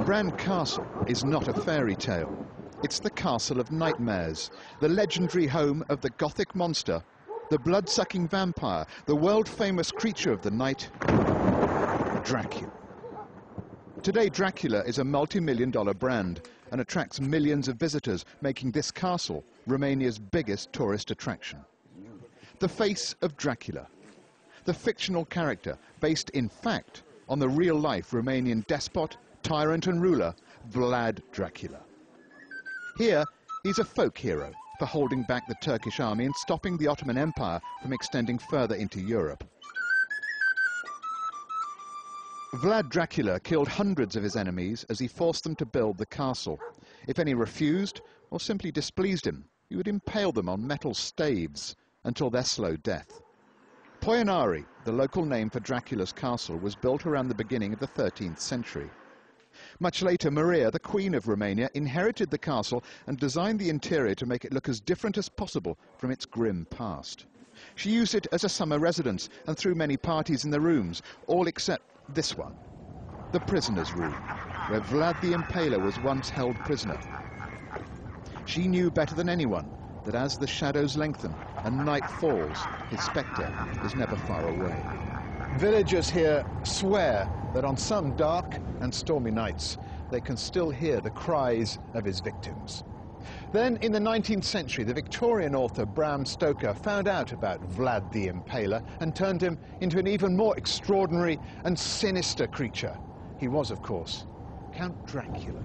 Bran Castle is not a fairy tale. It's the castle of nightmares, the legendary home of the Gothic monster, the blood-sucking vampire, the world-famous creature of the night, Dracula. Today, Dracula is a multi-million-dollar brand and attracts millions of visitors, making this castle Romania's biggest tourist attraction. The face of Dracula, the fictional character based, in fact, on the real-life Romanian despot, tyrant and ruler, Vlad Dracula. Here, he's a folk hero for holding back the Turkish army and stopping the Ottoman Empire from extending further into Europe. Vlad Dracula killed hundreds of his enemies as he forced them to build the castle. If any refused or simply displeased him, he would impale them on metal staves until their slow death. Poianari, the local name for Dracula's castle, was built around the beginning of the 13th century. Much later, Maria, the Queen of Romania, inherited the castle and designed the interior to make it look as different as possible from its grim past. She used it as a summer residence and threw many parties in the rooms, all except this one, the prisoner's room, where Vlad the Impaler was once held prisoner. She knew better than anyone that as the shadows lengthen and night falls, his spectre is never far away. Villagers here swear that on some dark and stormy nights, they can still hear the cries of his victims. Then, in the 19th century, the Victorian author Bram Stoker found out about Vlad the Impaler and turned him into an even more extraordinary and sinister creature. He was, of course, Count Dracula.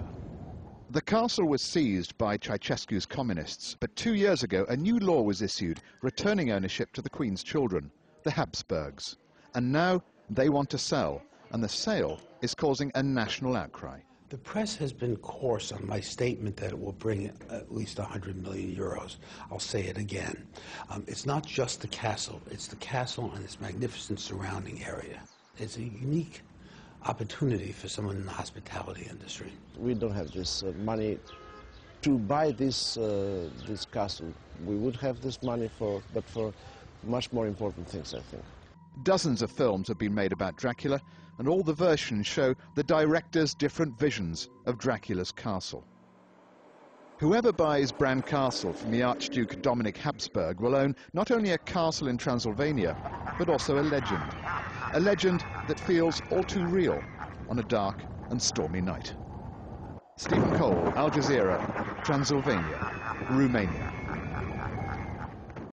The castle was seized by Ceausescu's communists, but 2 years ago a new law was issued returning ownership to the Queen's children, the Habsburgs. And now they want to sell, and the sale is causing a national outcry. The press has been coarse on my statement that it will bring at least 100 million euros. I'll say it again. It's not just the castle, it's the castle and its magnificent surrounding area. It's a unique opportunity for someone in the hospitality industry. We don't have this money to buy this castle. We would have this money for much more important things, I think. Dozens of films have been made about Dracula, and all the versions show the director's different visions of Dracula's castle. Whoever buys Bran Castle from the Archduke Dominic Habsburg will own not only a castle in Transylvania, but also a legend that feels all too real on a dark and stormy night. Stephen Cole, Al Jazeera, Transylvania, Romania.